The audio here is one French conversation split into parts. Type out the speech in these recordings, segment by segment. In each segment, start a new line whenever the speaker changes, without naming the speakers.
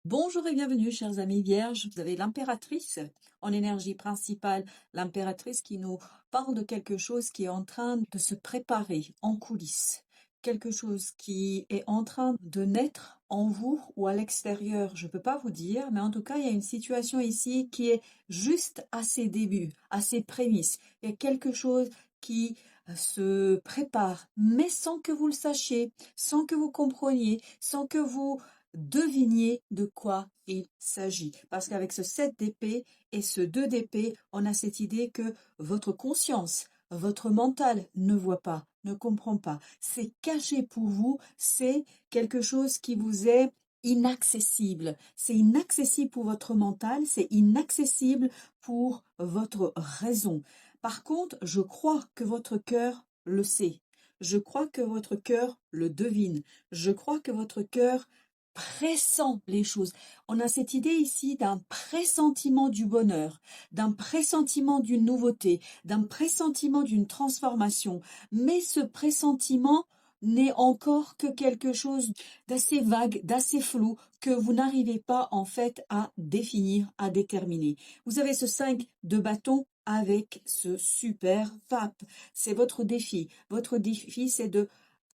Bonjour et bienvenue, chers amis vierges. Vous avez l'impératrice en énergie principale, l'impératrice qui nous parle de quelque chose qui est en train de se préparer en coulisses, quelque chose qui est en train de naître en vous ou à l'extérieur. Je ne peux pas vous dire, mais en tout cas, il y a une situation ici qui est juste à ses débuts, à ses prémices. Il y a quelque chose qui se prépare, mais sans que vous le sachiez, sans que vous compreniez, sans que vous deviniez de quoi il s'agit. Parce qu'avec ce 7 d'épée et ce 2 d'épée, on a cette idée que votre conscience, votre mental ne voit pas, ne comprend pas. C'est caché pour vous, c'est quelque chose qui vous est inaccessible. C'est inaccessible pour votre mental, c'est inaccessible pour votre raison. Par contre, je crois que votre cœur le sait. Je crois que votre cœur le devine. Je crois que votre cœur pressent les choses. On a cette idée ici d'un pressentiment du bonheur, d'un pressentiment d'une nouveauté, d'un pressentiment d'une transformation. Mais ce pressentiment n'est encore que quelque chose d'assez vague, d'assez flou, que vous n'arrivez pas en fait à définir, à déterminer. Vous avez ce 5 de bâton avec ce super pape. C'est votre défi. Votre défi, c'est de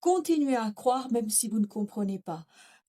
continuer à croire même si vous ne comprenez pas.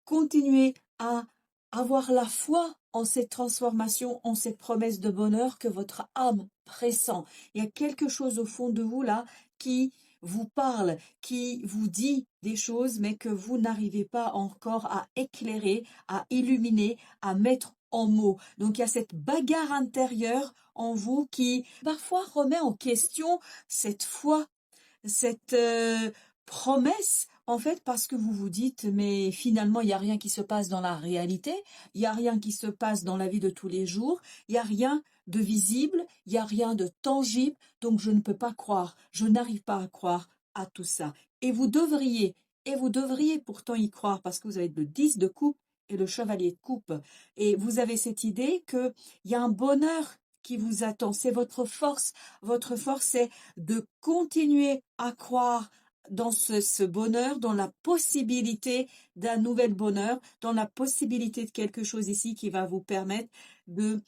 Continuez à avoir la foi en cette transformation, en cette promesse de bonheur que votre âme pressent. Il y a quelque chose au fond de vous là qui vous parle, qui vous dit des choses, mais que vous n'arrivez pas encore à éclairer, à illuminer, à mettre en mots. Donc il y a cette bagarre intérieure en vous qui parfois remet en question cette foi, cette promesse, en fait, parce que vous vous dites, mais finalement, il n'y a rien qui se passe dans la réalité, il n'y a rien qui se passe dans la vie de tous les jours, il n'y a rien de visible, il n'y a rien de tangible, donc je ne peux pas croire, je n'arrive pas à croire à tout ça. Et vous devriez pourtant y croire, parce que vous avez le 10 de coupe et le chevalier de coupe, et vous avez cette idée qu'il y a un bonheur qui vous attend, c'est votre force, c'est de continuer à croire dans ce bonheur, dans la possibilité d'un nouvel bonheur, dans la possibilité de quelque chose ici qui va vous permettre de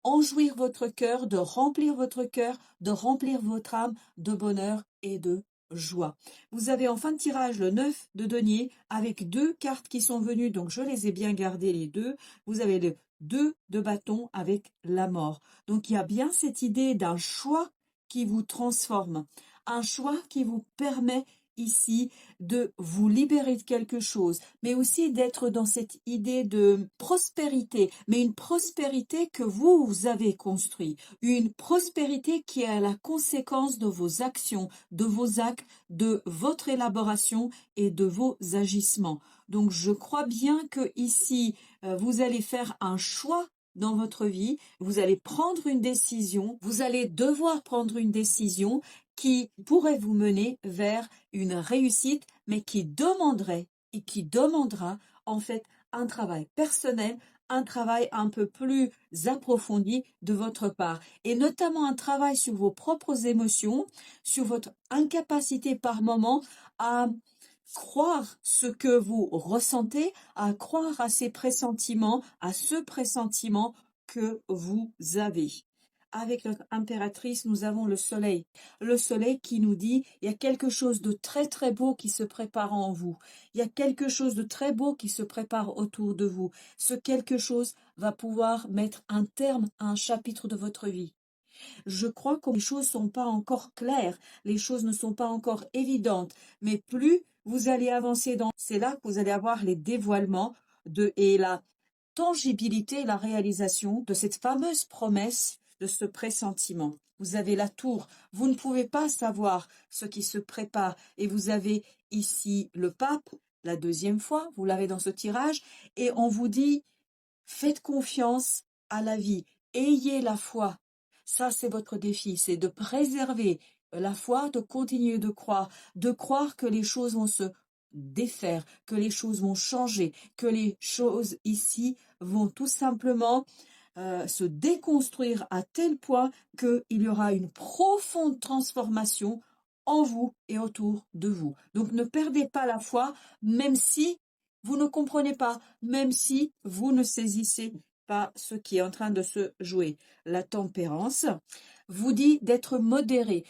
enjouir votre cœur, de remplir votre âme de bonheur et de joie. Vous avez en fin de tirage le 9 de denier avec deux cartes qui sont venues, donc je les ai bien gardées les deux. Vous avez le 2 de bâton avec la mort. Donc il y a bien cette idée d'un choix qui vous transforme, un choix qui vous permet ici de vous libérer de quelque chose, mais aussi d'être dans cette idée de prospérité, mais une prospérité que vous avez construite, une prospérité qui est à la conséquence de vos actions, de vos actes, de votre élaboration et de vos agissements. Donc je crois bien que ici vous allez faire un choix dans votre vie, vous allez prendre une décision, vous allez devoir prendre une décision qui pourrait vous mener vers une réussite, mais qui demanderait et qui demandera en fait un travail personnel, un travail un peu plus approfondi de votre part, et notamment un travail sur vos propres émotions, sur votre incapacité par moment à croire ce que vous ressentez, à croire à ces pressentiments, à ce pressentiment que vous avez. Avec notre impératrice, nous avons le soleil. Le soleil qui nous dit, il y a quelque chose de très très beau qui se prépare en vous. Il y a quelque chose de très beau qui se prépare autour de vous. Ce quelque chose va pouvoir mettre un terme à un chapitre de votre vie. Je crois que les choses ne sont pas encore claires, les choses ne sont pas encore évidentes, mais plus vous allez avancer c'est là que vous allez avoir les dévoilements et la tangibilité, la réalisation de cette fameuse promesse, de ce pressentiment. Vous avez la tour, vous ne pouvez pas savoir ce qui se prépare, et vous avez ici le pape, la deuxième fois, vous l'avez dans ce tirage, et on vous dit, faites confiance à la vie, ayez la foi. Ça, c'est votre défi, c'est de préserver la foi, de continuer de croire que les choses vont se défaire, que les choses vont changer, que les choses ici vont tout simplement se déconstruire à tel point qu'il y aura une profonde transformation en vous et autour de vous. Donc ne perdez pas la foi, même si Vous ne comprenez pas, même si vous ne saisissez pas ce qui est en train de se jouer. La tempérance vous dit d'être modéré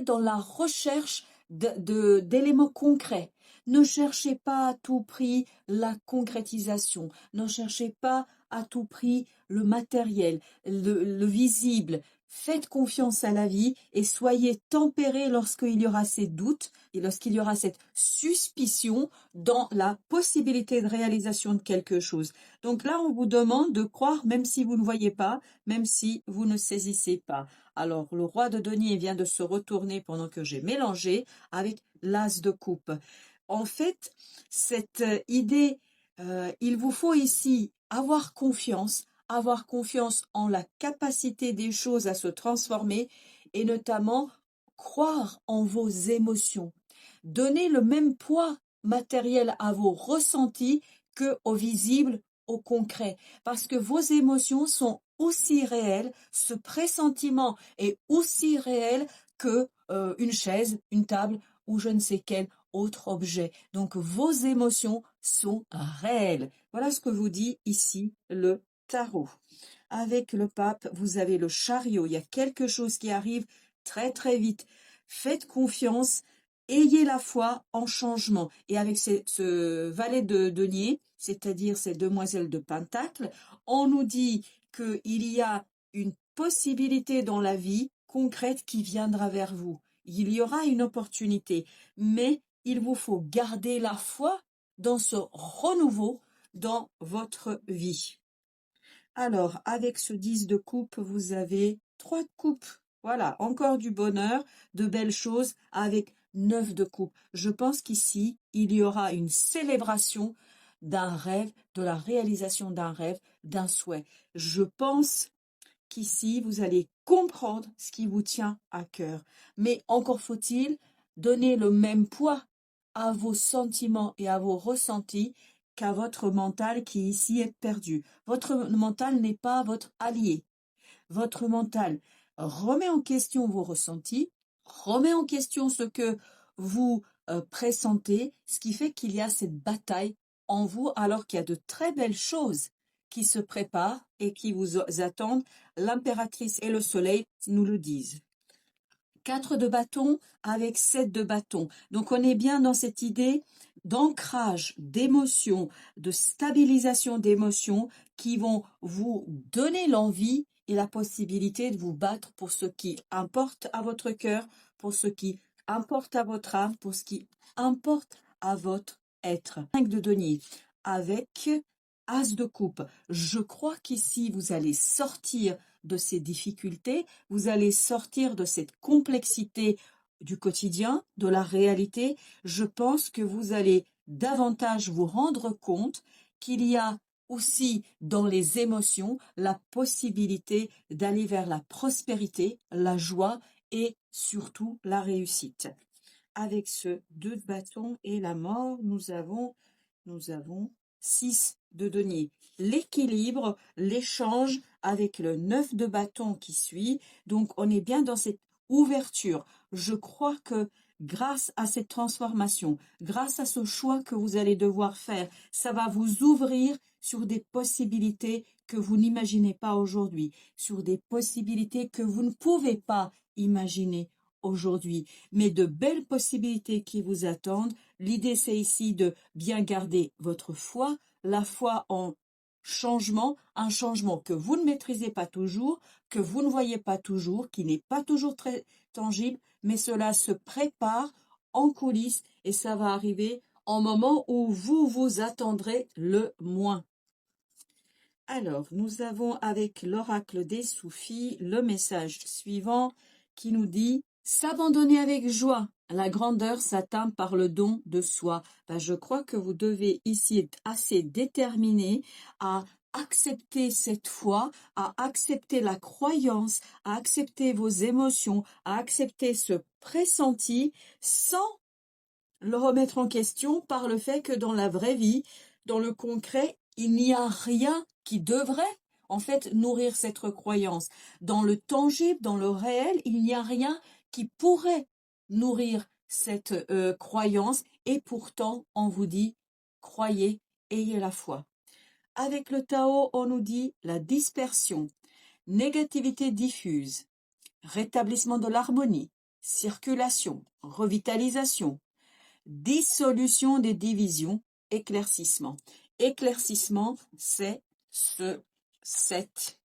dans la recherche d'éléments concrets. Ne cherchez pas à tout prix la concrétisation, ne cherchez pas à tout prix le matériel, le visible. Faites confiance à la vie et soyez tempérés lorsqu'il y aura ces doutes et lorsqu'il y aura cette suspicion dans la possibilité de réalisation de quelque chose. Donc là, on vous demande de croire même si vous ne voyez pas, même si vous ne saisissez pas. Alors, le roi de denier vient de se retourner pendant que j'ai mélangé avec l'as de coupe. En fait, cette idée, il vous faut ici avoir confiance en la capacité des choses à se transformer et notamment croire en vos émotions. Donner le même poids matériel à vos ressentis que au visible, au concret. Parce que vos émotions sont aussi réelles, ce pressentiment est aussi réel que une chaise, une table ou je ne sais quel autre objet. Donc vos émotions sont réelles. Voilà ce que vous dit ici le tarot. Avec le pape, vous avez le chariot. Il y a quelque chose qui arrive très très vite. Faites confiance, ayez la foi en changement. Et avec ce valet de denier, c'est-à-dire ces demoiselles de Pentacle, on nous dit qu'il y a une possibilité dans la vie concrète qui viendra vers vous. Il y aura une opportunité, mais il vous faut garder la foi dans ce renouveau dans votre vie. Alors, avec ce 10 de coupe, vous avez 3 de coupe. Voilà, encore du bonheur, de belles choses avec 9 de coupe. Je pense qu'ici, il y aura une célébration d'un rêve, de la réalisation d'un rêve, d'un souhait. Je pense qu'ici, vous allez comprendre ce qui vous tient à cœur. Mais encore faut-il donner le même poids à vos sentiments et à vos ressentis qu'à votre mental qui ici est perdu. Votre mental n'est pas votre allié. Votre mental remet en question vos ressentis, remet en question ce que vous pressentez, ce qui fait qu'il y a cette bataille en vous alors qu'il y a de très belles choses qui se préparent et qui vous attendent. L'impératrice et le soleil nous le disent. 4 de bâton avec 7 de bâton. Donc on est bien dans cette idée d'ancrage, d'émotion, de stabilisation d'émotions qui vont vous donner l'envie et la possibilité de vous battre pour ce qui importe à votre cœur, pour ce qui importe à votre âme, pour ce qui importe à votre être. 5 de denier avec as de coupe. Je crois qu'ici vous allez sortir de ces difficultés, vous allez sortir de cette complexité du quotidien, de la réalité. Je pense que vous allez davantage vous rendre compte qu'il y a aussi dans les émotions la possibilité d'aller vers la prospérité, la joie et surtout la réussite. Avec ce 2 de bâton et la mort, nous avons 6 de denier. L'équilibre, l'échange avec le 9 de bâton qui suit. Donc, on est bien dans cette ouverture. Je crois que grâce à cette transformation, grâce à ce choix que vous allez devoir faire, ça va vous ouvrir sur des possibilités que vous n'imaginez pas aujourd'hui, sur des possibilités que vous ne pouvez pas imaginer aujourd'hui, mais de belles possibilités qui vous attendent. L'idée, c'est ici de bien garder votre foi, la foi en changement, un changement que vous ne maîtrisez pas toujours, que vous ne voyez pas toujours, qui n'est pas toujours très tangible, mais cela se prépare en coulisses et ça va arriver en moment où vous vous attendrez le moins. Alors, nous avons avec l'oracle des Soufis le message suivant qui nous dit « S'abandonner avec joie, la grandeur s'atteint par le don de soi ». Je crois que vous devez ici être assez déterminé à accepter cette foi, à accepter la croyance, à accepter vos émotions, à accepter ce pressenti sans le remettre en question par le fait que dans la vraie vie, dans le concret, il n'y a rien qui devrait en fait nourrir cette croyance. Dans le tangible, dans le réel, il n'y a rien qui pourrait nourrir cette croyance et pourtant on vous dit croyez, ayez la foi. Avec le Tao, on nous dit la dispersion, négativité diffuse, rétablissement de l'harmonie, circulation, revitalisation, dissolution des divisions, éclaircissement. Éclaircissement, c'est ce 7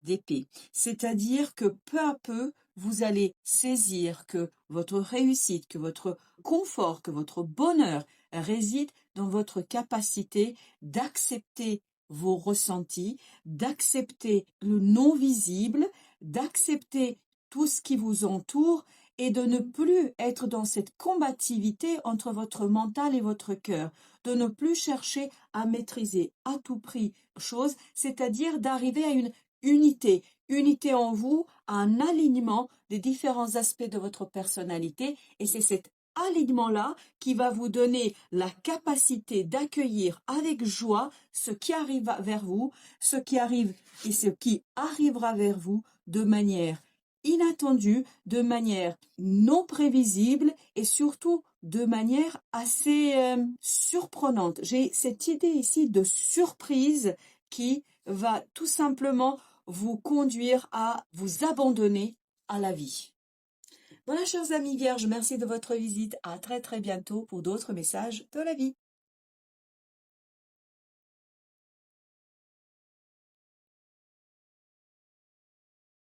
d'épée. C'est-à-dire que peu à peu, vous allez saisir que votre réussite, que votre confort, que votre bonheur réside dans votre capacité d'accepter vos ressentis, d'accepter le non visible, d'accepter tout ce qui vous entoure et de ne plus être dans cette combativité entre votre mental et votre cœur, de ne plus chercher à maîtriser à tout prix chose, c'est-à-dire d'arriver à une unité, unité en vous, un alignement des différents aspects de votre personnalité, et c'est cet alignement-là qui va vous donner la capacité d'accueillir avec joie ce qui arrive vers vous, ce qui arrive et ce qui arrivera vers vous de manière inattendue, de manière non prévisible et surtout de manière assez surprenante. J'ai cette idée ici de surprise qui va tout simplement vous conduire à vous abandonner à la vie. Voilà, chers amis vierges, merci de votre visite. À très très bientôt pour d'autres messages de la vie.